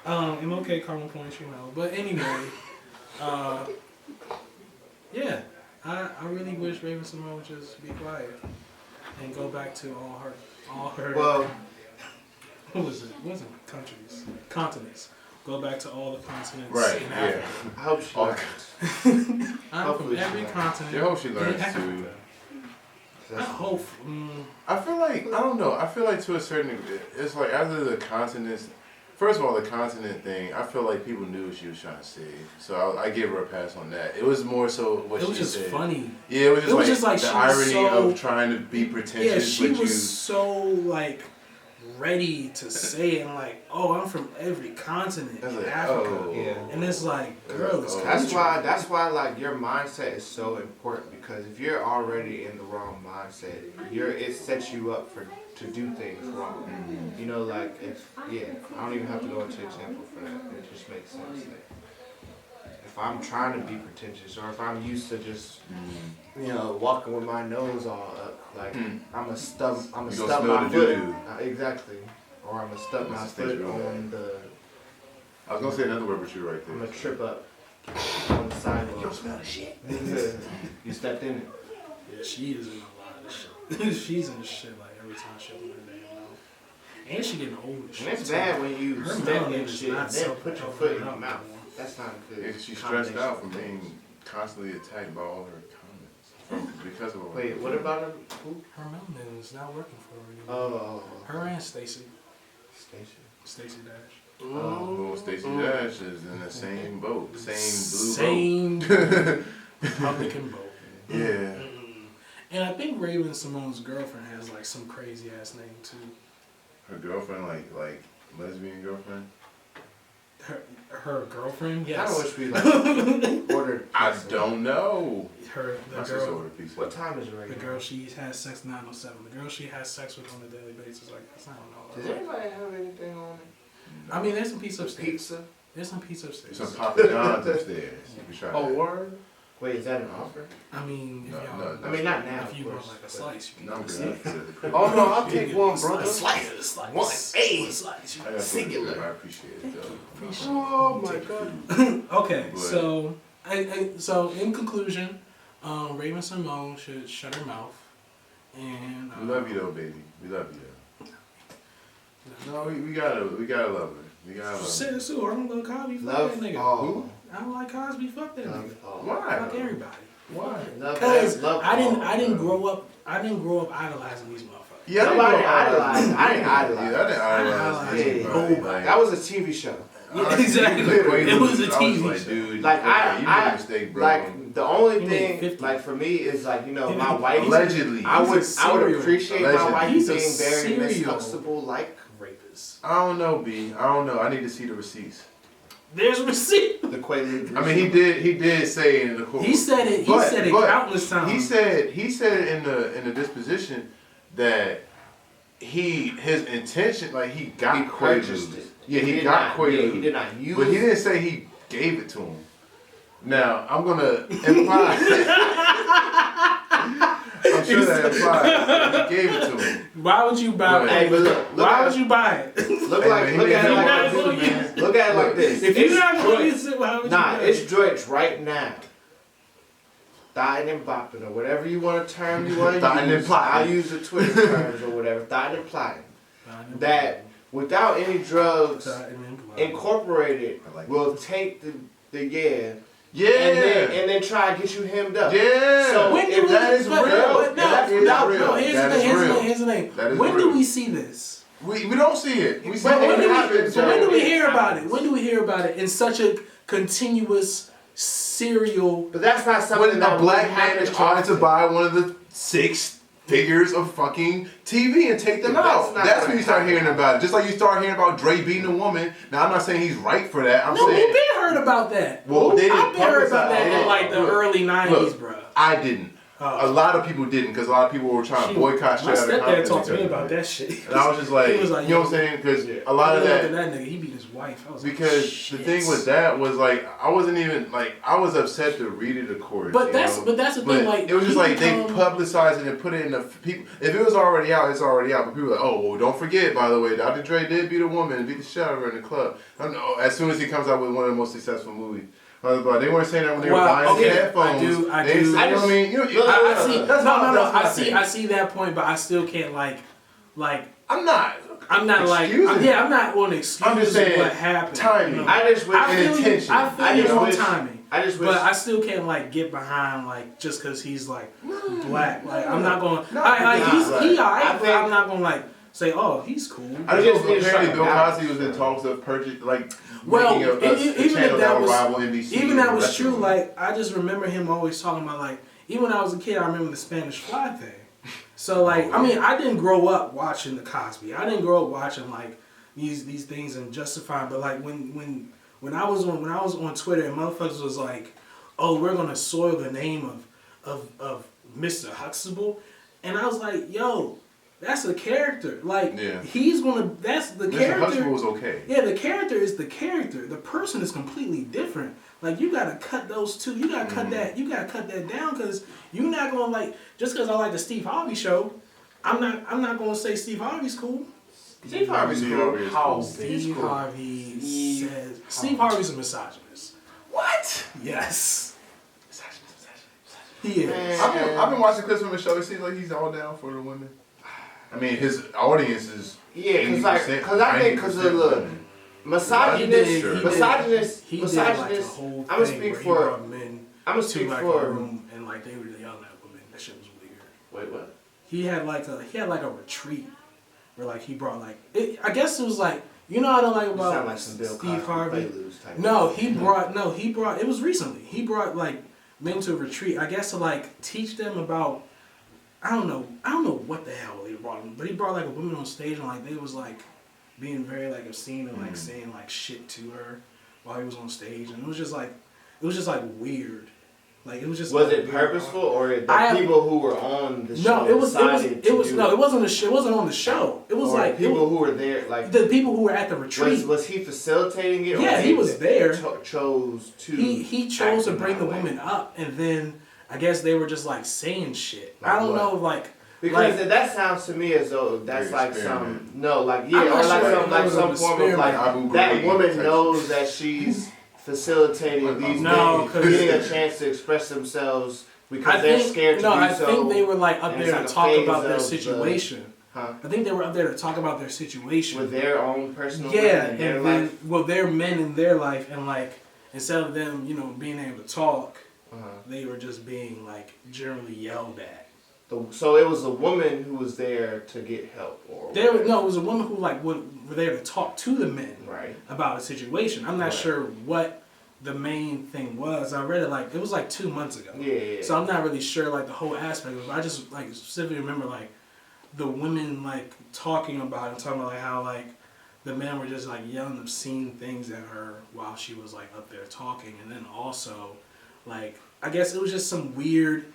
MLK caramel points, But anyway, yeah, I really wish Raven Simone would just be quiet and go back to all her. Well, what was it? It wasn't countries, continents. Go back to all the continents. Right. In Yeah. Africa. I hope she learns. I'm from every continent. I hope she learns in Africa. to. I hope. I feel like I don't know. I feel like to a certain degree, it's like after the continents. First of all, the continent thing. I feel like people knew what she was trying to say, so I gave her a pass on that. It was more so what she said. It was just funny. Yeah, it was just like the irony so, of trying to be pretentious. Yeah, she but was so like ready to say it, like, oh, I'm from every continent in like, Africa. oh. Yeah. And it's like, girl, it's That's why like your mindset is so important, because if you're already in the wrong mindset, it sets you up to do things wrong. Mm-hmm. You know, like I don't even have to go into example for that. It just makes sense. Like, if I'm trying to be pretentious, or if I'm used to just walking with my nose all up, like I'm a stub my foot. Exactly. Or I'm gonna stub my foot on the. I was gonna say another word, but you're right there. I'm gonna trip up on the sidewalk. You don't smell the shit. You stepped in it. Yeah, she is in a lot of shit. She's in shit like every time she opens her damn mouth. And she getting old as shit. And it's bad when you her step in is shit not and then so put your foot in your mouth. That's not good. Yeah, she's stressed out from being constantly attacked by all her comments because of all. Wait, what about her? Who? Her melanin is not working for her anymore. Oh. Her and Stacey Station. Dash. Well, Stacey Dash is in the same boat, same boat. Republican boat. Yeah. And I think Raven Simone's girlfriend has like some crazy ass name too. Her girlfriend, like lesbian girlfriend. Her girlfriend, yes. I wish we ordered. I don't know. The My sister girl. ordered pizza. What time is it right The now? girl she has sex 907. The girl she has sex with on a daily basis, like that's not know. Does anybody have anything on it? I mean, there's some pizza upstairs. Pizza? There's some pizza upstairs. Some Papa John's upstairs. You can try that. word? Wait, is that an offer? I mean, if No, y'all, no, I mean, not now. if you of want course, like a but- slice, you No, can I'm get good. a Oh no, I'll take one, brother. A slice. One. Hey. A slice. I got Singular. singular. I appreciate it though. Oh my god. Okay, But- so so in conclusion, Raven Simone should shut her mouth. And We love you though, baby. We love you though. No, we gotta love her. We gotta love her. Said Sue, I don't love Cosby. Fuck Love that nigga. all. I don't like Cosby. Fuck that Love nigga. all. Why? Fuck everybody. Why? Love Because love I all. didn't grow up idolizing these motherfuckers. Yeah, Nobody idolized. I didn't idolize. Yeah, I didn't idolize Yeah, anybody. nobody. That was a TV show. Yeah, exactly. It was a TV like, show. dude, Like okay, you made a I mistake, bro. like the only He made thing 50. like for me is like my He- wife. Allegedly. I would He's a serial- appreciate my Allegedly. wife He's a being very Miss serial- Huxtable like Rapist. I don't know, B. I don't know. I need to see the receipts. There's receipt. the Quaalude. I mean, he did say it in the court. He said it. He said it countless times. He said it in the disposition that his intention, like he got He purchased Quaaludes. it. Yeah, he did got not, yeah, Quaaludes. he did not use. But he didn't say he gave it to him. Now, I'm gonna imply. I'm sure that implies that he gave it to him. Why would you buy it? Hey, but look Why at would you buy it? Look Hey, like man, look he at it didn't like have this, no man. Look at it like this. If you're It's not going to joint- use it, why would you Nah, buy it's it? joints right now. Thottin and bopping or whatever you want to term you want to Thottin and use. plottin'. I'll use the Twitter terms or whatever. Thottin and plotting. That without any drugs incorporated I like will take the Yeah. and then try to get you hemmed up. Yeah. So When if do that we, is but, real, but no, that's is no, real. no, here's That the is thing, here's the real. thing, here's the thing. That is When real. do we see this? We don't see it. We see But it when when it do we- happens. so When do we it hear about it? happens. When do we hear about it in such a continuous serial? But that's not something When that a black would man happen is trying to often. buy one of the 6 figures of fucking TV and take them That's out. not That's gonna when you start happen. hearing about it. Just like you start hearing about Dre beating a woman. Now I'm not saying he's right for that. I'm No, we've saying been heard about that. well, they didn't I've been heard about publicize that in it. like the Look, early '90s, look, bro. I didn't. A lot of people didn't because a lot of people were trying to boycott My straight out of stepdad confidence. talked to me because about of it. that shit. And I was just like, He was like, you know what I'm saying? Because a lot of Look that. at that nigga, he beat his wife. I was Because like, shit. the thing with that was like I wasn't even like I was upset to read it, of course. But that's the thing. Like it was just like become, they publicized it and put it in the people. If it was already out, it's already out. But people were like, oh, well, don't forget, by the way, Dr. Dre did beat a woman and beat the shit out of her in the club. I don't know. As soon as he comes out with one of the most successful movies. They weren't saying that when they were buying the headphones. I do. I mean, I see. That's I see that point, but I still can't like. I'm not I'm not going to excuse I'm just saying what happened. timing. You know? I just wish intention. I feel you on wish- timing. I just wish. But I still can't like get behind like just because he's like black. Like I'm not going. No, He's alright, but think- I'm not going to like say, oh, he's cool. I just just need to apparently shut Bill down. Cosby was in talks of purchase, like Well, making a even channel if that that would was rival NBC. even that and was the true. rest of Like I just remember him always talking about like even when I was a kid, I remember the Spanish Fly thing. So like I mean I didn't grow up watching the Cosby. I didn't grow up watching like these things and justifying. But like when I was on Twitter and motherfuckers was like, oh, we're gonna soil the name of Mr. Huxtable, and I was like, yo. That's a character. Like he's gonna. That's the Mr. character. Huxtable was okay. Yeah, the character is the character. The person is completely different. Like you gotta cut those two. You gotta cut that. You gotta cut that down because you're not gonna like just because I like the Steve Harvey show. I'm not gonna say Steve Harvey's cool. Steve Harvey's Steve cool. Harvey is How cool. Steve Harvey says Steve Harvey's a misogynist. What? Yes. He is. Man. I've been watching clips from the show. It seems like he's all down for the women. I mean, his audience is Yeah, because I think because of the misogynist. He did like the whole I'm gonna thing speak where he for. brought men I'm gonna to speak like for. a room and like they were yelling at women. That shit was weird. Wait, what? He had like a retreat where like he brought like I guess it was like you know what I don't like You about sound like some Bill Steve Cosby Harvey. Preludes type No, thing. he brought it was recently. He brought like men to a retreat. I guess to like teach them about I don't know what the hell they brought him, but he brought like a woman on stage and like they was like being very like obscene and like saying like shit to her while he was on stage, and it was just like weird. Like it was just. Was like, it weird. purposeful or the people who were on the show? No, it was decided to do no, it wasn't a show. It wasn't on the show. It was or like people who were there, like the people who were at the retreat. Was he facilitating it? Yeah, or he was there. Chose to. He chose to act in bring the that way? woman up, and then I guess they were just like saying shit. Like I don't what? know, like Because like, that sounds to me as though that's Very like experiment. some or like I'm not some sure like it was some an form of like Abu that Ghraib woman type knows that she's facilitating these No, men 'cause- getting a chance to express themselves because I they're think scared to no, do I so. think they were like up and there it's to like a talk phase about their of situation. Huh? I think they were up there to talk about their situation. With their own personal Yeah, women in their and then life. well, they're men in their life, and like instead of them, being able to talk, they were just being like generally yelled at. So it was a woman who was there to get help, or It was a woman who like were there to talk to the men right. about a situation. I'm not Right. sure what the main thing was. I read it was like 2 months ago. Yeah. So I'm not really sure like the whole aspect of it. I just like specifically remember like the women like talking about it and talking about like how like the men were just like yelling obscene things at her while she was like up there talking, and then also like I guess it was just some weird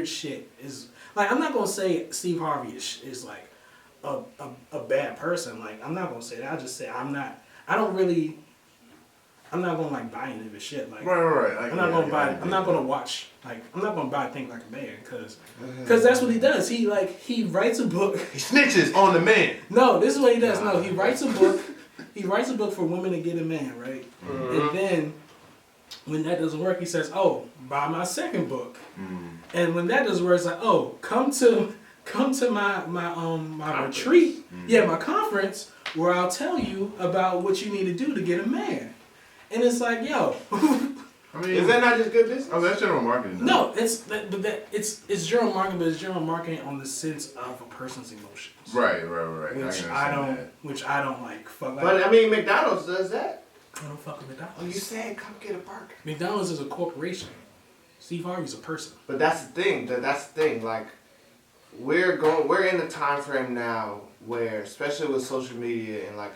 shit. Is like I'm not gonna say Steve Harvey is like a bad person. Like I'm not gonna say that. I just say I'm not gonna like buy any of his shit. Like Right. I'm not gonna buy. I'm not gonna watch. Like I'm not gonna buy Think Like a Man because that's what he does. He writes a book. He snitches on the man. No, this is what he does. No, he writes a book. He writes a book for women to get a man, right? And then when that doesn't work, he says, "Oh, buy my second book." And when that doesn't work, it's like, "Oh, come to my retreat, my conference, where I'll tell you about what you need to do to get a man." And it's like, yo. I mean, Is that not just good business? Oh, that's general marketing. Though. No, it's general marketing, but it's general marketing on the sense of a person's emotions. Right. Which I don't like. Fuck. Like, But I mean, McDonald's does that. I don't fuck with McDonald's. Oh, you said come get a burger. McDonald's is a corporation. Steve Harvey's a person. But that's the thing. That's the thing. Like, we're in a time frame now where, especially with social media and like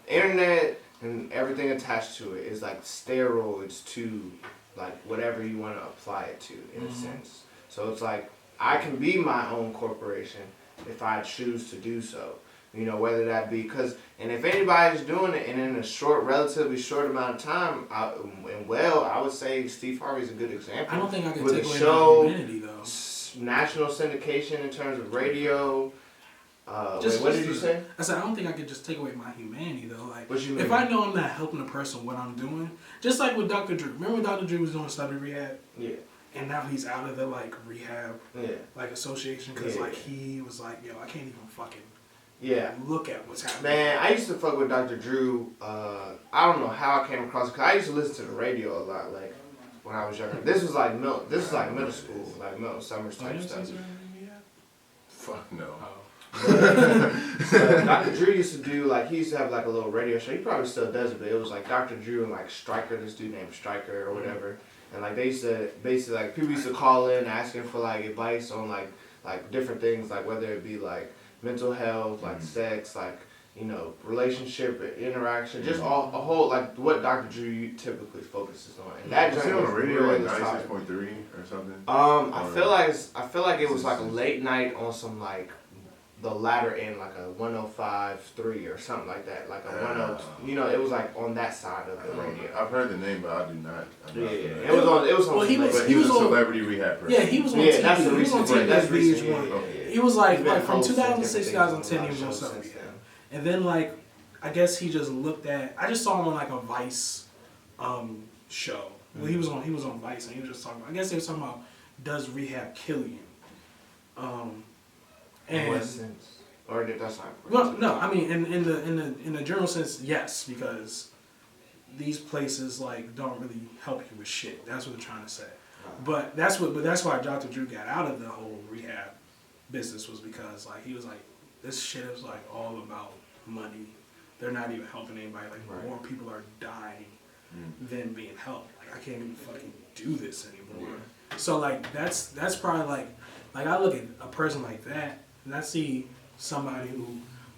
internet and everything attached to it is like steroids to like whatever you want to apply it to in a sense. So it's like I can be my own corporation if I choose to do so. You know, whether that be and if anybody's doing it and in a relatively short amount of time, I would say Steve Harvey's a good example. I don't think I can with take a away show, my humanity though. National syndication in terms of radio. What did you say? I said I don't think I could just take away my humanity though. Like, what you mean? If I know I'm not helping the person what I'm doing, just like with Dr. Drew. Remember when Dr. Drew was doing celebrity rehab? Yeah. And now he's out of the like rehab, like association because like he was like, yo, I can't even fucking look at what's happening. Man, I used to fuck with Dr. Drew. I don't know how I came across it because I used to listen to the radio a lot, like when I was younger. This was like middle school, like Milton Summers type stuff. Fuck no. So Dr. Drew used to do he used to have like a little radio show. He probably still does it, but it was like Dr. Drew and like Stryker, this dude named Stryker or whatever. And like they used to basically like people used to call in asking for like advice on like different things, like whether it be like mental health, like sex, like relationship interaction, just a whole like what Dr. Drew typically focuses on. And that was on the radio like 96.3 or something. I feel like it was like a late night on some like the latter end, like a 105.3 or something like that, like a 10. It was like on that side of the radio. I've heard the name, but I do not. It was on. Well, he was a celebrity rehab person. Yeah, he was on TV. That's he was on TV that's as recent. VH1. He was like from 2006 2010 he was on something. And then like I guess he just looked at. I just saw him on like a Vice show. Well, he was on Vice and he was just talking about. I guess they were talking about does rehab kill you? In what sense? Or that's not. Well, no. I mean, in the general sense, yes, because these places like don't really help you with shit. That's what they're trying to say. But that's why Dr. Drew got out of the whole rehab business was because like he was like this shit is like all about money. They're not even helping anybody. Like more people are dying than being helped. Like I can't even fucking do this anymore. So like that's probably like I look at a person like that. And I see somebody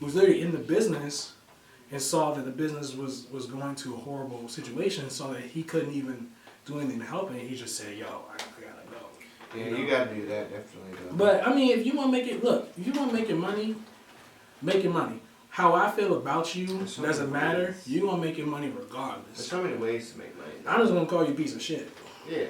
who's literally in the business and saw that the business was going to a horrible situation, saw that he couldn't even do anything to help it, and he just said, yo, I gotta go. Yeah, you gotta do that, definitely. Though. But, I mean, if you want to make it, look, if you want to make your money, make your money. How I feel about you doesn't matter. You're going to make your money regardless. There's so many ways to make money. I'm just going to call you a piece of shit. Yeah.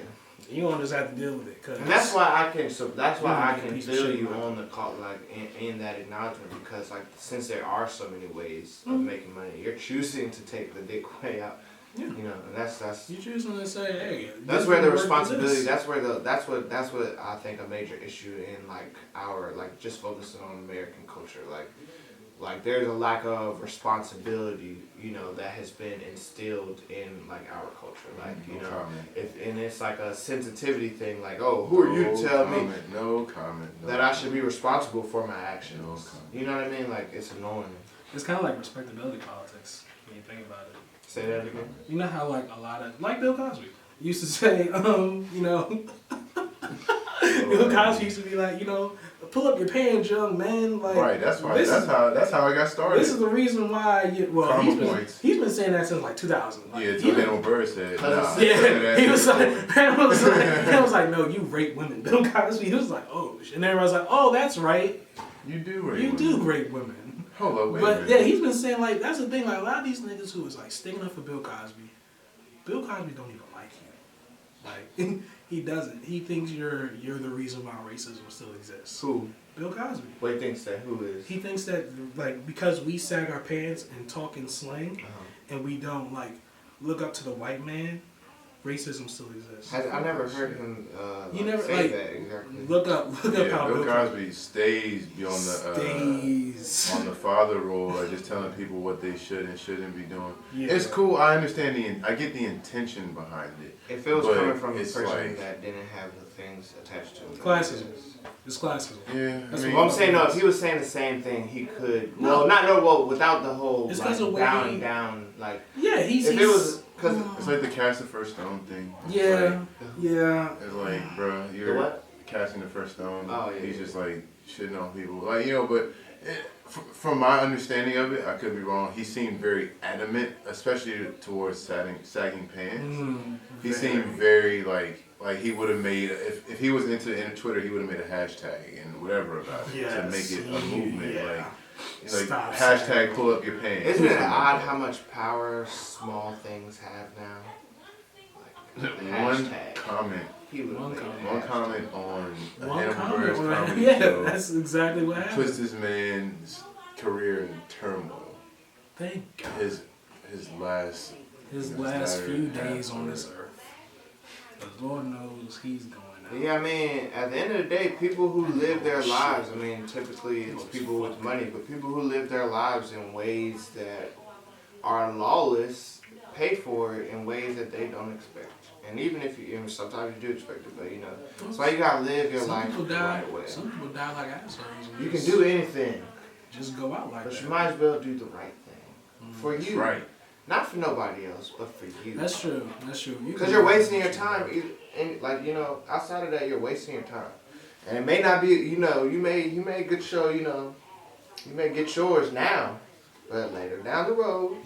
You don't just have to deal with it, and that's why I can. So that's why I can feel you on the call, like in that acknowledgement, because like since there are so many ways of making money, you're choosing to take the dick way out. Yeah. And that's. You choosing to say, hey. That's where the responsibility. That's what I think a major issue in like our like just focusing on American culture, like there's a lack of responsibility, that has been instilled in like our culture, like and it's like a sensitivity thing, like who are you to tell me that I should be responsible for my actions? You know what I mean? Like it's annoying. It's kind of like respectability politics when you think about it. Say that again. You know how like a lot of like Bill Cosby used to say, Bill Cosby used to be like, pull up your pants, young man. Like, right, that's why. That's how I got started. This is the reason why. He's been saying that since like 2000. Like, yeah, until Daniel Bird said. Nah, he was like, man was like, no, you rape women. Bill Cosby, he was like, oh, and everybody's like, oh, that's right. You do rape. You do rape women. Hold up, wait. But yeah, he's been saying like that's the thing. Like a lot of these niggas who is like sticking up for Bill Cosby don't even like you. Like. He doesn't. He thinks you're the reason why racism still exists. Who? Bill Cosby. What he thinks that? Who is? He thinks that like because we sag our pants and talk in slang, and we don't like look up to the white man, racism still exists. I never heard him. You never say like that exactly. Look up how Bill Cosby stays beyond on the father role, like just telling people what they should and shouldn't be doing. Yeah. It's cool. I understand I get the intention behind it. If it was coming from a person that didn't have the things attached to him. Classism. It's classism. Yeah. Well, I'm saying if he was saying the same thing, he could. Well, without the whole bowing down, like. Yeah, It's like the cast the first stone thing. Yeah. It's like, bro, you're casting the first stone. Oh yeah. He's just like shitting on people, like but From my understanding of it, I could be wrong. He seemed very adamant, especially towards sagging pants. He seemed very like he would have made if he was into Twitter, he would have made a hashtag and whatever about it to make it a movement. Like hashtag pull up your pants. Isn't it odd how much power small things have now? One comment. One comment on a Hannibal Buress comedy show. That's exactly what happened. Puts this man's career in turmoil. Thank God. His last few days on this earth. The Lord knows he's going out. Yeah, I mean, at the end of the day, people who live their lives, I mean, typically it's people with money, but people who live their lives in ways that are lawless pay for it in ways that they don't expect. And even if sometimes you do expect it, but that's why you gotta live your life the right way. Some people die like assholes. You can do anything. Just go out like that. But you might as well do the right thing. For you. Right. Not for nobody else, but for you. That's true. Because you're wasting your time. Outside of that, you're wasting your time. And it may not be, you may get show, you may get yours now, but later down the road,